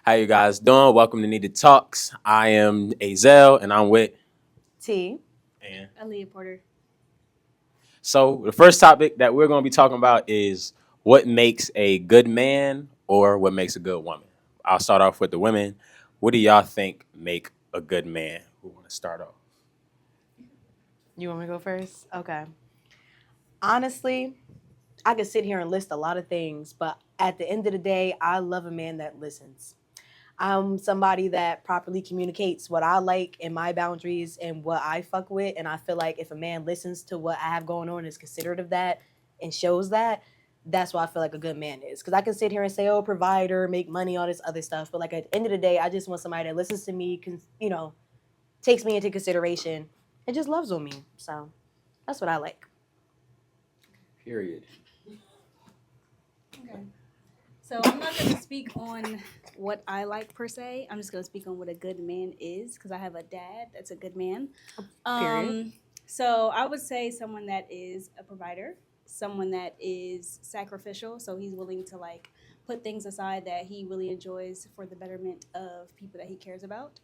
How you guys doing? Welcome to Needed Talks. I am Azel, and I'm with. T. And Aaliyah Porter. so the first topic that we're going to be talking about is what makes a good man or what makes a good woman. I'll start off with the women. What do y'all think make a good man? Who want to start off? You want me to go first? Okay. Honestly, I could sit here and list a lot of things, but at the end of the day, I love a man that listens. I'm somebody that properly communicates what I like and my boundaries and what I fuck with. And I feel like if a man listens to what I have going on and is considerate of that and shows that, that's what I feel like a good man is. Because I can sit here and say, oh, provider, make money, all this other stuff. But like at the end of the day, I just want somebody that listens to me, takes me into consideration and just loves on me. So that's what I like. Period. Okay. So I'm not going to speak on what I like per se. I'm just going to speak on what a good man is because I have a dad that's a good man. Period. So I would say someone that is a provider, someone that is sacrificial. So he's willing to put things aside that he really enjoys for the betterment of people that he cares about.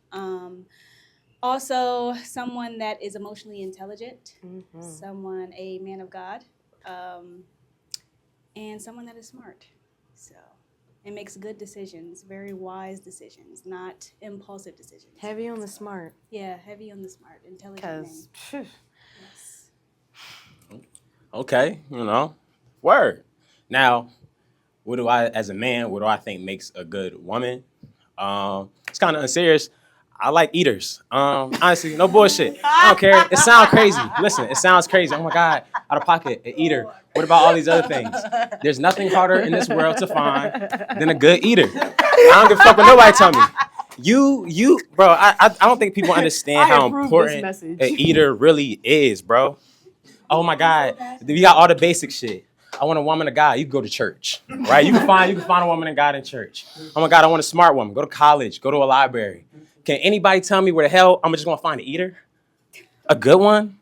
Also, someone that is emotionally intelligent, someone, a man of God, and someone that is smart. So it makes good decisions, very wise decisions, not impulsive decisions. Heavy on the smart. Yeah, heavy on the smart, intelligent man. Yes. Okay, word. Now, as a man, what do I think makes a good woman? It's kind of unserious. I like eaters. Honestly, no bullshit. I don't care. It sounds crazy. Listen, it sounds crazy. Oh my God, out of pocket, an eater. What about all these other things? There's nothing harder in this world to find than a good eater. I don't give a fuck what nobody tell me. Bro, I don't think people understand how important an eater really is, bro. Oh my God, we got all the basic shit. I want a woman of God. You can go to church, right? You can find a woman of God in church. Oh my God, I want a smart woman. Go to college. Go to a library. Can anybody tell me where the hell I'm just gonna find an eater? A good one?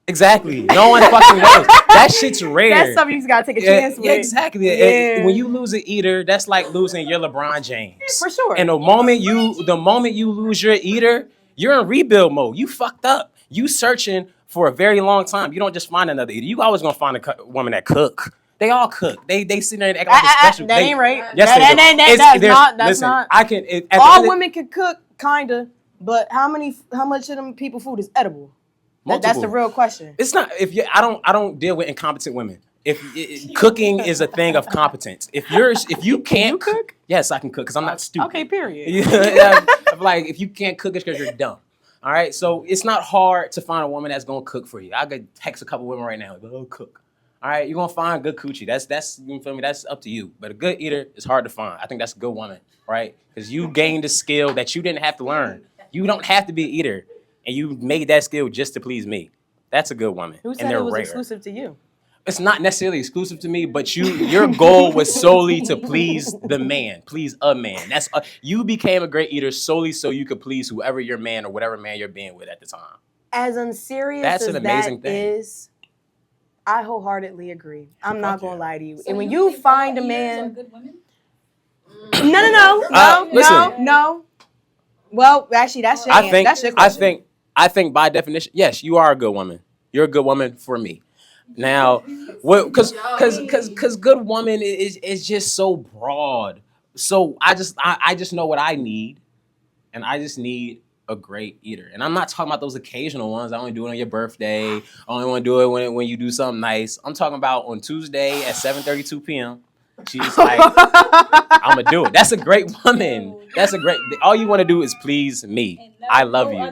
Exactly. No one fucking knows. That shit's rare. That's something you just gotta take a chance with. Exactly. Yeah. When you lose an eater, that's like losing your LeBron James. For sure. And the moment you lose your eater, you're in rebuild mode. You fucked up. You searching for a very long time. You don't just find another eater. You always gonna find a woman that cook. They all cook. They sit there and act like it's special. That ain't right. Yes, That's not. I can. All women can cook, kinda, but how much of them people food is edible? That's the real question. It's not. I don't deal with incompetent women. Cooking is a thing of competence. If you can't Can you cook? Yes, I can cook because I'm not stupid. Okay, period. Yeah, like if you can't cook, it's because you're dumb. All right, so it's not hard to find a woman that's gonna cook for you. I could text a couple women right now. They'll cook. All right, you're gonna find good coochie. That's you feel me. That's up to you. But a good eater is hard to find. I think that's a good woman, right? Because you gained a skill that you didn't have to learn. You don't have to be an eater, and you made that skill just to please me. That's a good woman. Who and said they're it was rare. exclusive to you? It's not necessarily exclusive to me, but your goal was solely to please the man, please a man. You became a great eater solely so you could please whoever your man or whatever man you're being with at the time. As unserious That's as an amazing that thing. is, I wholeheartedly agree. I'm not gonna lie to you. So and when you you think find a all eaters are man, good women? no. Well, actually, that's your answer. That's your question. I think by definition, yes, you are a good woman. You're a good woman for me. Now, because good woman is just so broad. So I just know what I need, and I just need a great eater. And I'm not talking about those occasional ones. I only do it on your birthday. I only want to do it when you do something nice. I'm talking about on Tuesday at 7:32 p.m. She's like, I'm gonna do it. That's a great woman. All you want to do is please me. I love you.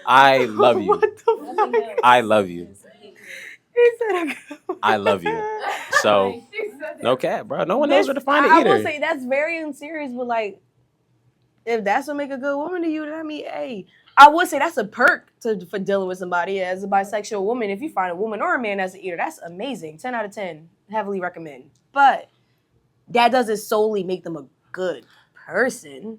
I love you. What the fuck? I love you. He said, I love you. So, no cap, bro. No one knows where to find an I eater. will say that's very unserious, but like, if that's what make a good woman to you, then I mean, hey, I would say that's a perk for dealing with somebody as a bisexual woman. If you find a woman or a man as an eater, that's amazing. 10 out of 10, heavily recommend. But that doesn't solely make them a good person.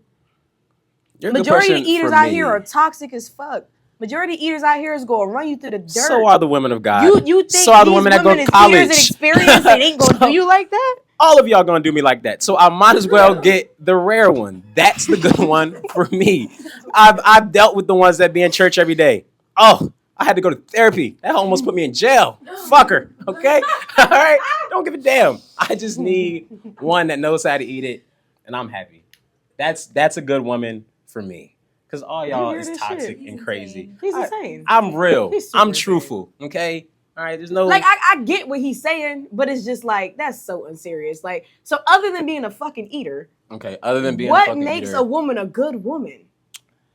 Majority of the eaters out here are toxic as fuck. Majority of eaters out here is going to run you through the dirt. So are the women of God. You think so are the women that go to college. Years of experience and ain't going to do you like that? All of y'all gonna do me like that. So I might as well get the rare one. That's the good one for me. I've dealt with the ones that be in church every day. Oh, I had to go to therapy. That almost put me in jail. Fuck her. Okay? All right? Don't give a damn. I just need one that knows how to eat it, and I'm happy. That's a good woman for me. Cause all y'all hear is this toxic shit? and crazy. He's insane. I'm real. He's super I'm insane. truthful. Okay? All right, there's no Like I get what he's saying, but it's just like that's so unserious. Like, so other than being a fucking eater, okay, other than being a what fucking makes eater, a woman a good woman?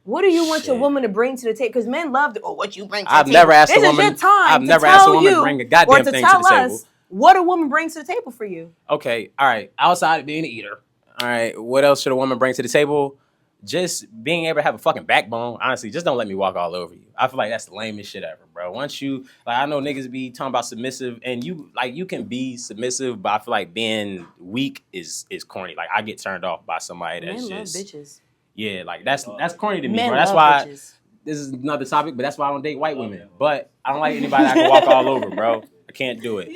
What do you want your Shit. woman to bring to the table? Because men love what you bring to I've the table. never asked a This is woman. your time I've to never asked a tell woman you to bring a or goddamn to thing tell to the table. us what a woman brings to the table for you. Okay, all right. Outside of being an eater, all right. What else should a woman bring to the table? Just being able to have a fucking backbone. Honestly, just don't let me walk all over you. I feel like that's the lamest shit ever, bro. Once you like, I know niggas be talking about submissive, and you can be submissive, but I feel like being weak is corny. Like I get turned off by somebody that's Men just love bitches. yeah, like that's corny to me, Men bro. That's love why bitches. this is another topic, but that's why I don't date white women. But I don't like anybody that can walk all over, bro. I can't do it.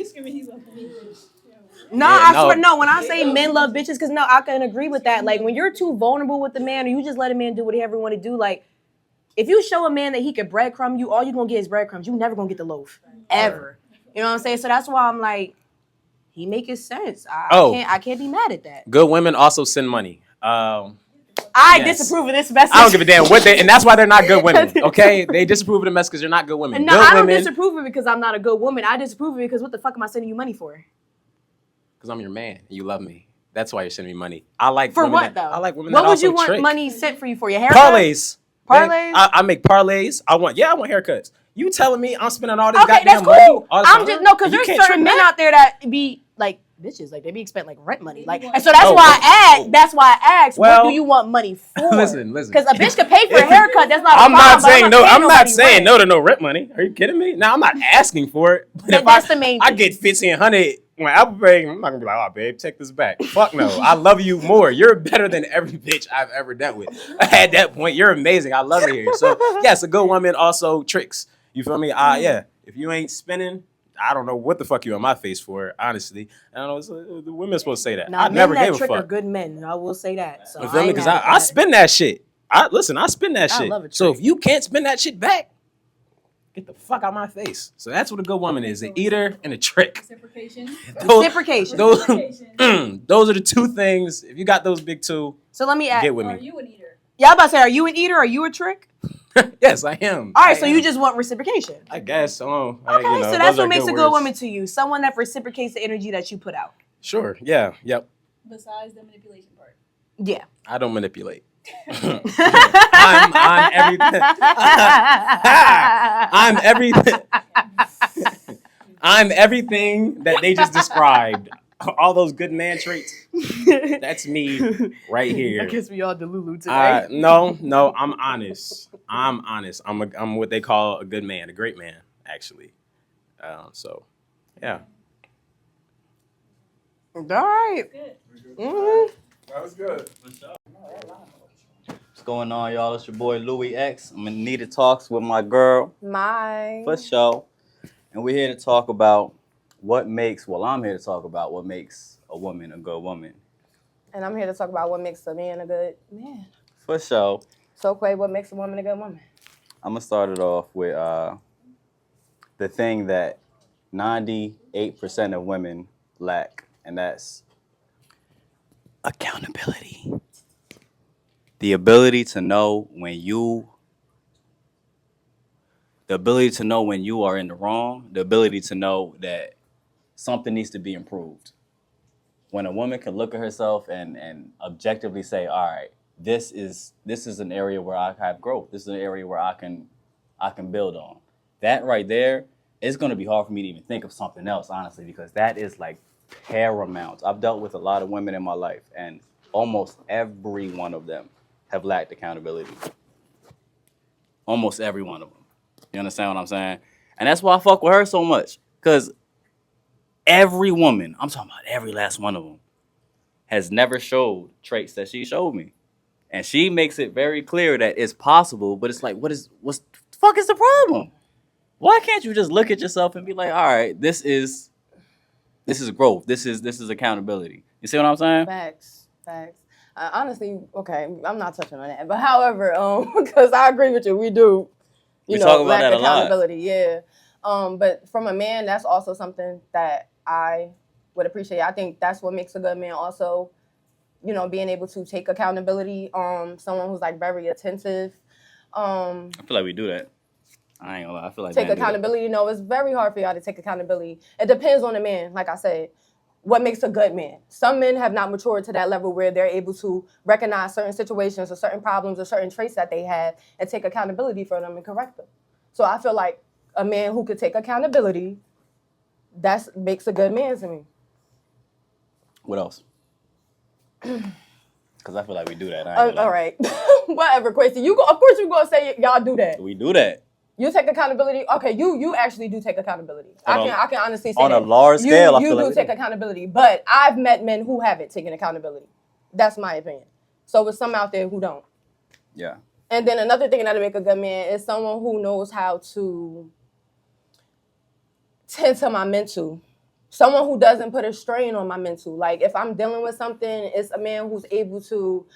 No, Yeah, I no. swear, no. When I say men love bitches, because no, I can agree with that. Like when you're too vulnerable with the man, or you just let a man do whatever he want to do. Like if you show a man that he could breadcrumb you, all you're gonna get is breadcrumbs. You never gonna get the loaf ever. You know what I'm saying? So that's why I'm like, he making sense. I can't be mad at that. Good women also send money. I Yes. disapprove of this message. I don't give a damn what they, and that's why they're not good women. Okay, they disapprove of the mess because you're not good women. No, Good I don't women, disapprove of it because I'm not a good woman. I disapprove of it because what the fuck am I sending you money for? because I'm your man. And you love me. That's why you're sending me money. I like For women what that, though? I like women What that would also you want trick. money sent for you for? Your haircut? Parlays. Parlays? I make parlays. I want haircuts. You telling me I'm spending all this Okay, goddamn that's cool. money all the I'm time? just no, because And you there's can't certain trick men back? out there that be like bitches, like they be expecting like rent money, like, and so that's why I asked. That's why I asked. Well, what do you want money for? listen. Because a bitch could pay for a haircut. That's not. I'm a not problem, saying but no. paying I'm not nobody saying rent. no to no rent money. Are you kidding me? Now I'm not asking for it. But if that's the main I thing. get 1,500 when Apple Pay, I'm not gonna be like, oh babe, take this back. Fuck no. I love you more. You're better than every bitch I've ever dealt with. At that point, you're amazing. I love it here. So yes, a good woman also tricks. You feel me? Yeah. If you ain't spending, I don't know what the fuck you in my face for. Honestly, I don't know. The women supposed to say that. Now, I men never that gave a trick are fuck. good men. I will say that. So You feel me? ain't Because mad at I that. spend that shit. I spend that I shit. love a So trick. if you can't spend that shit back, get the fuck out my face. So that's what a good woman is: an eater and a trick. Reciprocation. Reciprocation. Those are the two things. If you got those big two, So let me ask. get with Are me. you an eater? Yeah, I'm about to say, are you an eater? Are you a trick? Yes, I am. All right, so I you am. just want reciprocation. I guess. Okay, You know, so that's those are what makes a good words. woman to you. Someone that reciprocates the energy that you put out. Sure. Yeah. Yep. Besides the manipulation part. Yeah. I don't manipulate. I'm everything. I'm everything. I'm everything that they just described. All those good man traits. That's me right here. I guess we all Delulu today. No, I'm honest. I'm what they call a good man, a great man, actually. So, yeah. All right. Mm-hmm. That was good. What's going on, y'all? It's your boy Louis X. I'm in Needed Talks with my girl, for sure. And we're here to talk about I'm here to talk about what makes a woman a good woman. And I'm here to talk about what makes a man a good man. For sure. So, Quay, what makes a woman a good woman? I'm going to start it off with the thing that 98% of women lack, and that's accountability. The ability to know when you are in the wrong, the ability to know that something needs to be improved. When a woman can look at herself and objectively say, all right, this is an area where I have growth. This is an area where I can build on. That right there, it's going to be hard for me to even think of something else, honestly, because that is like paramount. I've dealt with a lot of women in my life, and almost every one of them have lacked accountability. Almost every one of them. You understand what I'm saying? And that's why I fuck with her so much, because every woman, I'm talking about every last one of them, has never showed traits that she showed me. And she makes it very clear that it's possible, but it's like, what's the fuck is the problem? Why can't you just look at yourself and be like, all right, this is This is growth. This is accountability. You see what I'm saying? Facts. Honestly, okay, I'm not touching on that. But however, because I agree with you, we do, We talk about lack that a lot. accountability. Yeah. But from a man, that's also something that I would appreciate. I think that's what makes a good man. Also, being able to take accountability. Someone who's like very attentive. I feel like we do that. I ain't gonna lie. I feel like Take men do that. accountability. It's very hard for y'all to take accountability. It depends on the man. Like I said, what makes a good man? Some men have not matured to that level where they're able to recognize certain situations or certain problems or certain traits that they have and take accountability for them and correct them. So I feel like a man who could take accountability, that makes a good man to me. What else? Because I feel like we do that. I ain't gonna All lie. right. Whatever, Quincy. Of course you're going to say y'all do that. We do that. You take accountability. Okay, you actually do take accountability. I can honestly say on that. a large scale, I you feel do like we take do. accountability, but I've met men who haven't taken accountability. That's my opinion. So there's some out there who don't. Yeah. And then another thing that'll make a good man is someone who knows how to tend to my mental. Someone who doesn't put a strain on my mental. Like if I'm dealing with something, it's a man who's able to,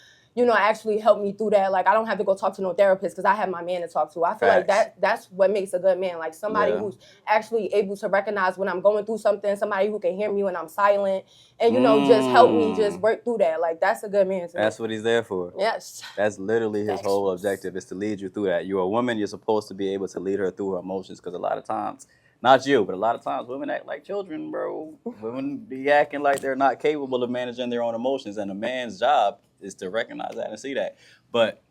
actually help me through that. Like I don't have to go talk to no therapist because I have my man to talk to. I feel like Facts. that's what makes a good man. Like somebody who's actually able to recognize when I'm going through something, somebody who can hear me when I'm silent, and just help me just work through that. Like that's a good man to me. That's what he's there for. Yes. That's literally his whole objective, is to lead you through that. You're a woman, you're supposed to be able to lead her through her emotions, because a lot of times, not you, but a lot of times women act like children, bro. Women be acting like they're not capable of managing their own emotions, and a man's job is to recognize that and see that. But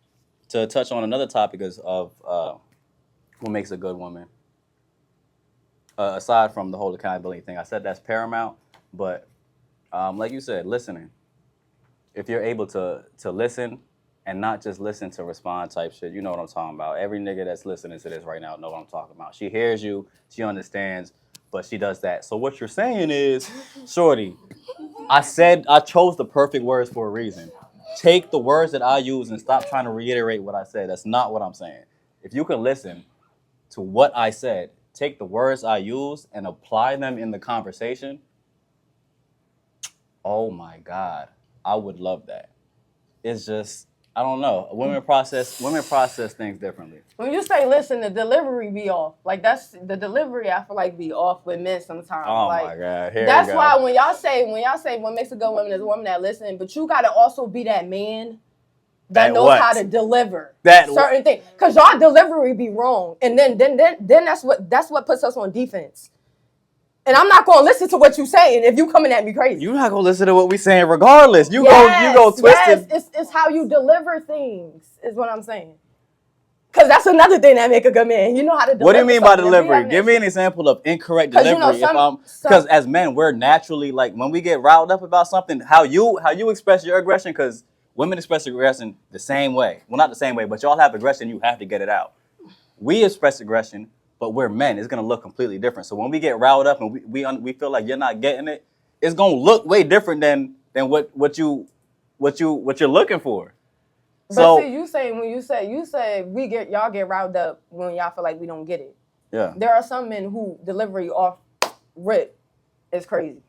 to touch on another topic of what makes a good woman, aside from the whole accountability thing, I said that's paramount, but like you said, listening. If you're able to listen and not just listen to respond type shit, you know what I'm talking about. Every nigga that's listening to this right now know what I'm talking about. She hears you, she understands, but she does that. So what you're saying is, shorty, I chose the perfect words for a reason. Take the words that I use and stop trying to reiterate what I said. That's not what I'm saying. If you can listen to what I said, take the words I use and apply them in the conversation, oh my God, I would love that. It's just, I don't know. Women process things differently. When you say listen, the delivery be off. Like that's the delivery. I feel like be off with men sometimes. Oh like, my God, here that's we go. why when y'all say what makes a good woman is a woman that listens, but you gotta also be that man that knows how to deliver certain things. Cause y'all delivery be wrong, and then that's what puts us on defense. And I'm not gonna listen to what you saying if you coming at me crazy. You're not gonna listen to what we saying regardless. You go twisted. Yes, it's how you deliver things is what I'm saying. Cause that's another thing that make a good man. You know how to deliver. What do you mean by something. delivery? Give me an example of incorrect delivery. Because as men, we're naturally, like, when we get riled up about something, how you express your aggression, because women express aggression the same way. Well, not the same way, but y'all have aggression, you have to get it out. We express aggression, but we're men. It's gonna look completely different. So when we get riled up and we feel like you're not getting it, it's gonna look way different than what you're looking for. But so see, you say y'all get riled up when y'all feel like we don't get it. Yeah. There are some men who delivery off rip is crazy.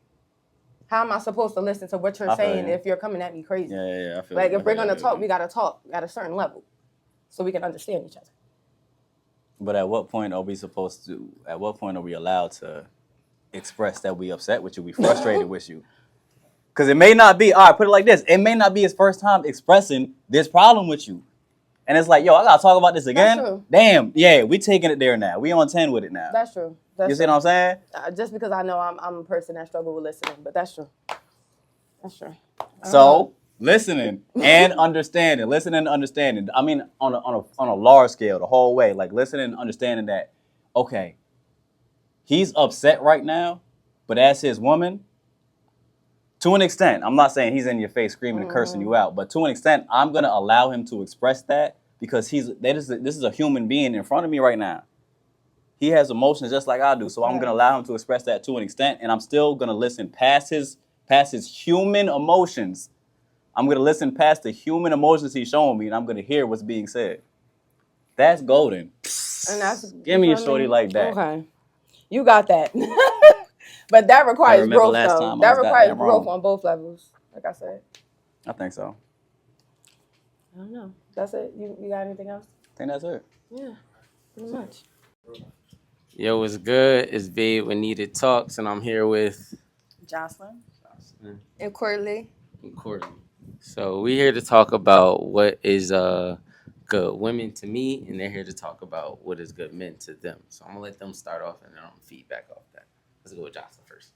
How am I supposed to listen to what you're saying if you're coming at me crazy? Yeah. I feel like if we're gonna talk, we gotta talk at a certain level, so we can understand each other. But at what point are we allowed to express that we upset with you, we frustrated with you? Because it may not be, all right, put it like this, it may not be his first time expressing this problem with you. And it's like, yo, I gotta talk about this again? That's true. Damn, yeah, we taking it there now. We on 10 with it now. That's true. You see what I'm saying? Just because I know I'm a person that struggle with listening, but that's true. That's true. So, listening and understanding. Listening and understanding. I mean, on a large scale, the whole way. Like, listening and understanding that, okay, he's upset right now, but as his woman, to an extent, I'm not saying he's in your face screaming and cursing you out, but to an extent, I'm going to allow him to express that because this is a human being in front of me right now. He has emotions just like I do, so I'm going to allow him to express that to an extent, and I'm still going to listen past his human emotions. I'm going to listen past the human emotions he's showing me, and I'm going to hear what's being said. That's golden. And that's Give me a shorty like that. Okay. You got that. But that requires remember growth, last though. time I That was requires goddamn growth wrong. on both levels. Like I said, I think so. I don't know. That's it. You got anything else? I think that's it. Yeah, pretty much. Yo, what's good? It's Babe with Needed Talks, and I'm here with Jocelyn. And Courtly. Courtney. So we here to talk about what is good women to me, and they're here to talk about what is good men to them. So I'm gonna let them start off, and then I'm gonna feedback off that. Let's go with Jocelyn first.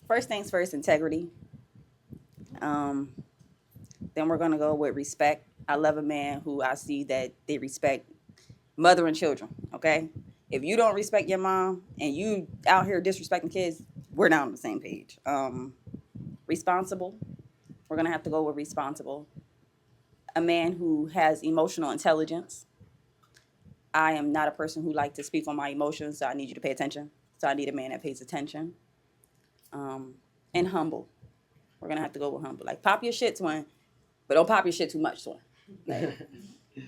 First things first, integrity. Then we're gonna go with respect. I love a man who I see that they respect mother and children. Okay, if you don't respect your mom and you out here disrespecting kids, we're not on the same page. Responsible. We're gonna have to go with responsible. A man who has emotional intelligence. I am not a person who like to speak on my emotions, so I need you to pay attention. So I need a man that pays attention. And humble. We're gonna have to go with humble. Like pop your shit, twin, but don't pop your shit too much, twin. Like,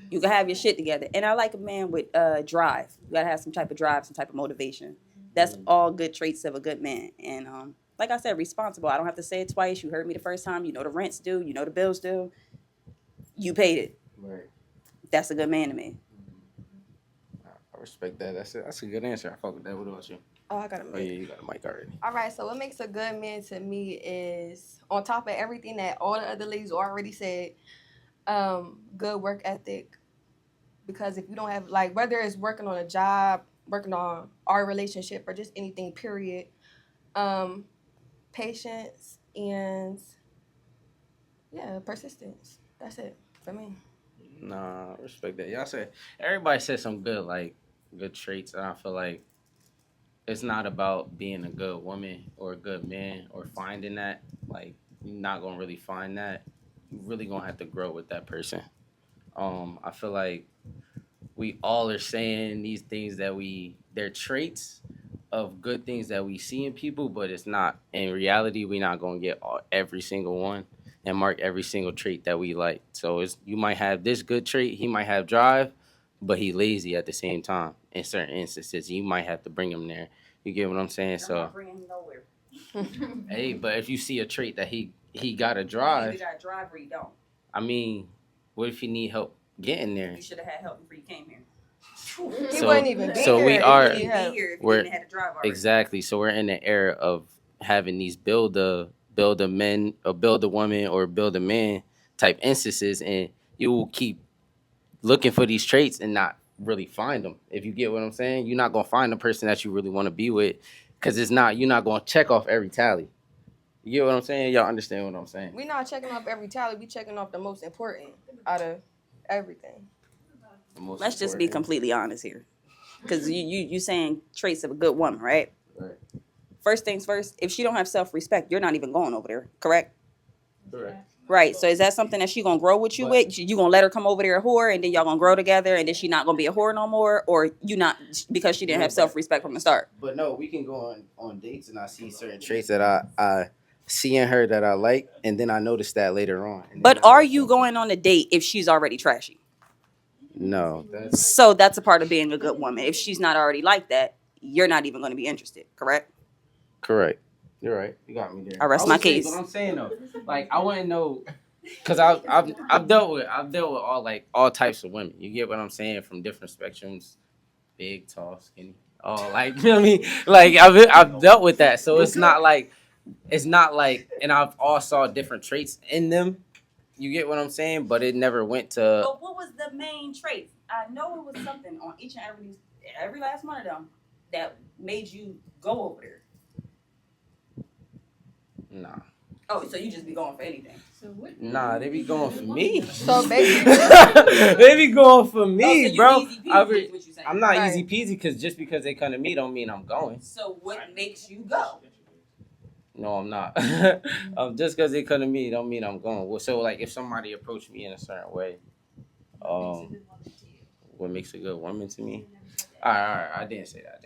you can have your shit together. And I like a man with drive. You gotta have some type of drive, some type of motivation. That's all good traits of a good man. And like I said, responsible. I don't have to say it twice. You heard me the first time. You know the rent's due. You know the bills due. You paid it. Right. That's a good man to me. I respect that. That's a good answer. I fuck with that. What about you? Oh, I got a Oh yeah, you got a mic already. All right, so what makes a good man to me is, on top of everything that all the other ladies already said, good work ethic. Because if you don't have, like, whether it's working on a job, working on our relationship, or just anything, period, patience and, yeah, persistence. That's it for me. Nah, I respect that. Y'all said everybody said some good traits, and I feel like it's not about being a good woman or a good man or finding that. Like, you're not gonna really find that. You really gonna have to grow with that person. I feel like we all are saying these things they're traits of good things that we see in people, but it's not. In reality, we're not gonna get every single one and mark every single trait that we like. So you might have this good trait, he might have drive, but he lazy at the same time. In certain instances, you might have to bring him there. You get what I'm saying? I'm not bringing him nowhere. Hey, but if you see a trait that he got a You drive, got a drive or you don't. I mean, what if you need help getting there? You should have had help before you came here. He So- wouldn't even be so here we if are- he You'd had- be here if you We're- didn't have a drive already. Exactly. So we're in the era of having these build a men or build a woman or build a man type instances, and you will keep looking for these traits and not really find them. If you get what I'm saying, you're not gonna find the person that you really want to be with, because you're not gonna check off every tally. You get what I'm saying? Y'all understand what I'm saying? We not checking off every tally. We checking off the most important out of everything. The most Let's just be important. completely honest here, because you saying traits of a good woman, right? Right. First things first. If she don't have self-respect, you're not even going over there, correct? Correct. Right. So is that something that she gonna grow with you But- with? You gonna let her come over there a whore, and then y'all gonna grow together, and then she not gonna be a whore no more, or you not because she didn't Yeah, have but- self-respect from the start? But no, we can go on dates, and I see certain traits that I see in her that I like, and then I notice that later on. And then But I are like you something. going on a date if she's already trashy? No, that's So that's a part of being a good woman. If she's not already like that, you're not even going to be interested, correct? correct. You're right. You got me there. I rest would my say- case. But I'm saying though, like I want to know, because I've dealt with all types of women. You get what I'm saying, from different spectrums, big, tall, skinny, all like you know what I mean. Like I've dealt with that, so it's not like, and I've all saw different traits in them. You get what I'm saying, but it never went to. But what was the main trait? I know it was something on each and every last one of them that made you go over there. Nah, Oh, so you just be going for anything? nah, they be going for me. So basically, They be going for me, so you bro. easy peasy is what you saying. I'm not Right. easy peasy, because just because they come to me don't mean I'm going. So what makes you go? No, I'm not. Just because they come to me don't mean I'm going. Well, so like if somebody approached me in a certain way, what makes a good woman to me? All right. I didn't say that.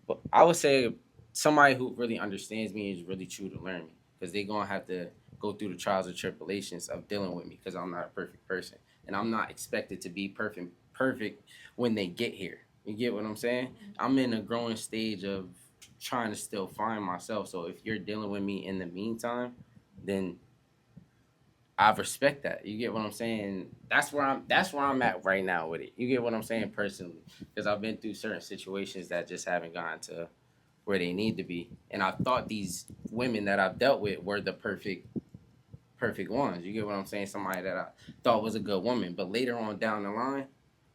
But I would say somebody who really understands me is really true to learn me, because they're gonna have to go through the trials and tribulations of dealing with me, because I'm not a perfect person, and I'm not expected to be perfect when they get here. You get what I'm saying? I'm in a growing stage of trying to still find myself. So if you're dealing with me in the meantime, then I respect that. You get what I'm saying? That's where I'm at right now with it. You get what I'm saying personally, because I've been through certain situations that just haven't gotten to where they need to be, and I thought these women that I've dealt with were the perfect ones. You get what I'm saying? Somebody that I thought was a good woman, but later on down the line,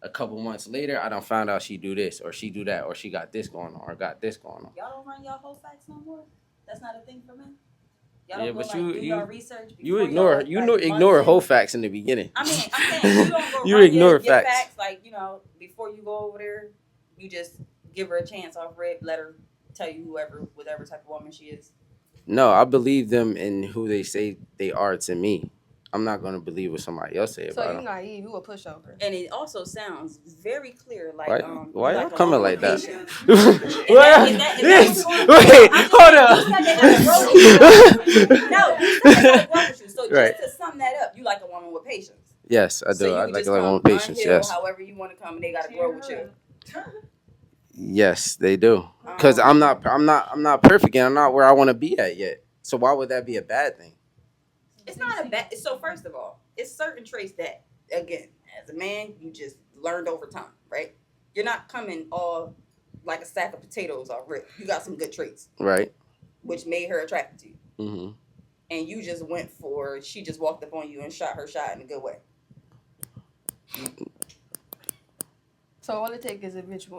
a couple months later, I done found out she do this or she do that or she got this going on or got this going on. Y'all don't run y'all whole facts no more. That's not a thing for men. Y'all Yeah, don't go, but like, you do you y'all research you before ignore y'all, you like, know months ignore in? whole facts in the beginning. I mean, I'm saying you don't go You run ignore your facts. facts, like, you know, before you go over there. You just give her a chance off rip, let her tell you whatever type of woman she is. No, I believe them in who they say they are to me. I'm not gonna believe what somebody else say So about you them. naive, you a pushover. And it also sounds very clear, like Why you y'all like a coming woman like with that? patience. Why- Is that Yes. what's going on? Wait, I'm just hold saying, up. you said they gotta grow with you. No, you said they gotta grow with you. So just Right. to sum that up, you like a woman with patience. Yes, I do. So you I can like just a come woman patience. unheal Yes. however you want to come, and they gotta grow with you. Yes, they do. Because I'm not perfect, and I'm not where I want to be at yet. So why would that be a bad thing? It's not a bad. So first of all, it's certain traits that, again, as a man, you just learned over time, right? You're not coming all like a sack of potatoes off rip. You got some good traits, Right. which made her attracted to you, Mm-hmm. and you just went for. She just walked up on you and shot her shot in a good way. So all it takes is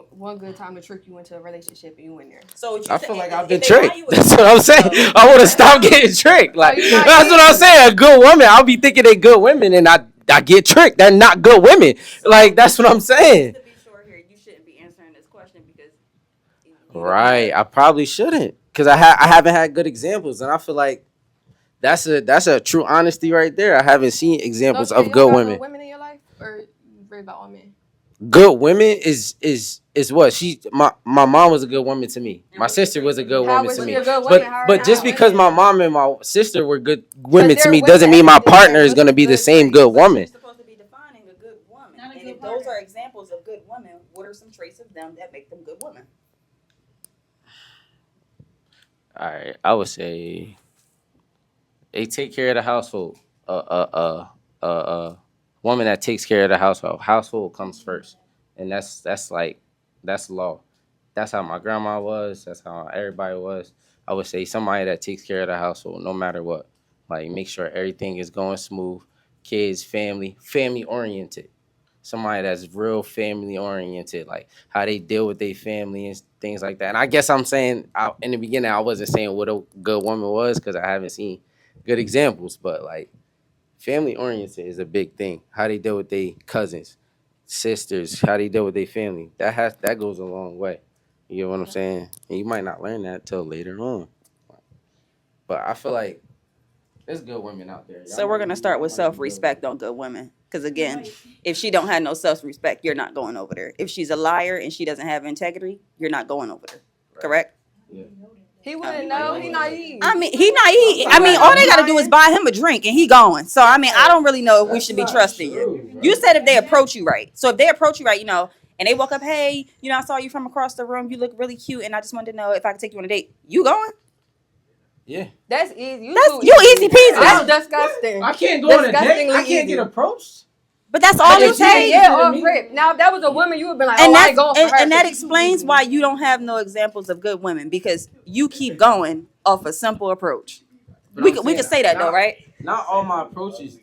one good time to trick you into a relationship and you in there. So what you I say- feel like if- I've if been they buy tricked. you a That's what I'm saying. so- I want to stop getting tricked. Like you're not that's what I'm saying. A good woman, I'll be thinking they good women, and I get tricked. They're not good women. Like that's what I'm saying. Just to be sure here, you shouldn't be answering this question because. you Right. don't I probably shouldn't, because I haven't had good examples, and I feel like that's a true honesty right there. I haven't seen examples So, you of don't good got women. no women in your life, or you worry about all men? Good women is what my mom was a good woman to me. My sister was a good How woman was to she me. a good woman? How are But they just not because women? my mom and my sister were good women to they're me women, doesn't mean my everything's partner different. is going to What's be the good same traits? good But woman. you're supposed to be defining a good woman. Not a And good if those partner. are examples of good women, what are some traits of them that make them good women? All right, I would say they take care of the household. Woman that takes care of the household. Household comes first, and that's law. That's how my grandma was. That's how everybody was. I would say somebody that takes care of the household, no matter what. Like make sure everything is going smooth. Kids, family oriented. Somebody that's real family oriented, like how they deal with their family and things like that. And I guess I'm saying in the beginning I wasn't saying what a good woman was because I haven't seen good examples, but like family oriented is a big thing. How they deal with their cousins, sisters, how they deal with their family. That goes a long way. You know what I'm saying? And you might not learn that till later on. But I feel like there's good women out there. So we're gonna start with self-respect on good women, because again, if she don't have no self-respect, you're not going over there. If she's a liar and she doesn't have integrity, you're not going over there. Correct? Yeah. He wouldn't know. He naive. I mean, he naive. I mean, all they gotta do is buy him a drink and he going. So I mean, I don't really know if we should be trusting you. You said if they approach you right. So if they approach you right, you know, and they walk up, hey, you know, I saw you from across the room. You look really cute, and I just wanted to know if I could take you on a date. You going? Yeah. That's easy. That's you easy peasy. That's disgusting. I can't go on a date. I Disgustingly can't easy. get approached. But that's all it If she can takes. get off rip. Now, if that was a woman, you would be like, And oh, I that's ain't going for her. and that She's explains easy. why you don't have no examples of good women, because you keep going off a simple approach. But We I'm could saying, say that though, not- right? Not all my approaches,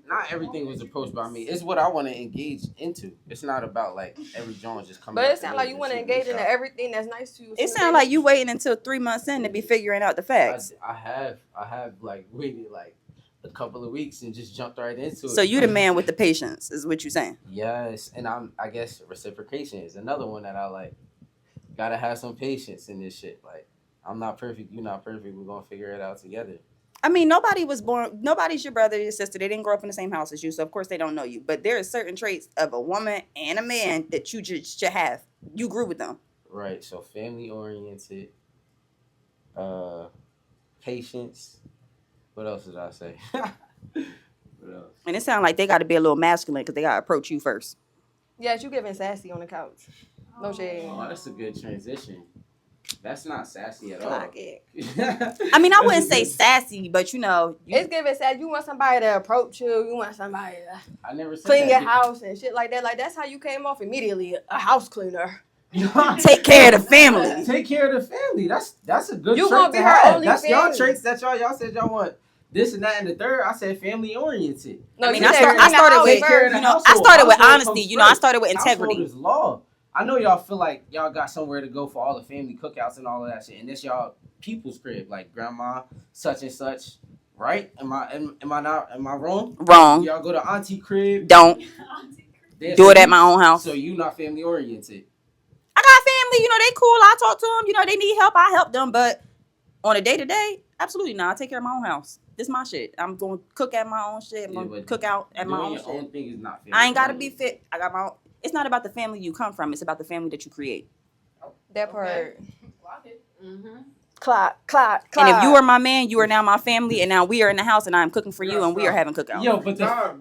not everything was approached by me. It's what I want to engage into. It's not about like every Jones just coming. But up it to sounds me like you and want to shooting me engage into shot. everything that's nice to you. It sounds like you waiting until 3 months in to be figuring out the facts. I have like waited like a couple of weeks and just jumped right into it. So you the man with the patience, is what you saying? Yes, and I guess reciprocation is another one that I like. Gotta have some patience in this shit. Like I'm not perfect, you're not perfect. We're gonna figure it out together. I mean, nobody's your brother, your sister. They didn't grow up in the same house as you, so of course they don't know you. But there are certain traits of a woman and a man that you just should have. You grew with them. Right. So family oriented, patience. What else did I say? What else? And it sounds like they got to be a little masculine because they got to approach you first. Yes, you giving sassy on the couch. No shade. Oh, that's a good transition. That's not sassy at all. Clock it. I mean, I wouldn't say sassy, but you know, It's giving sad. You want somebody to approach you. You want somebody to I never said clean that. your house and shit like that. Like that's how you came off immediately. A house cleaner. take care of the family. Take care of the family. That's a good You trait gonna be to her have. only That's y'all family. traits that y'all said y'all want this and that and the third. I said family oriented. No, I mean, you I said started clean the house with, first. you know, I started with Household honesty. comes You know, I first. started with Household integrity. is law. I know y'all feel like y'all got somewhere to go for all the family cookouts and all of that shit, and this y'all people's crib, like grandma, such and such, right? Am I wrong? Wrong. Y'all go to auntie crib. Don't Then do so it at you- my own house. So you not family oriented. I got family. You know, they cool. I talk to them. You know, they need help. I help them. But on a day to day, absolutely not. I take care of my own house. This my shit. I'm going to cook at my own shit. I'm Yeah, going to but cook out at my Doing own your shit. own thing is not family. I ain't got to be oriented. fit. I got my own. It's not about the family you come from. It's about the family that you create. That part. Mm-hmm. Clock. And if you are my man, you are now my family. And now we are in the house and I am cooking for you and we are having cookouts. Yo, but the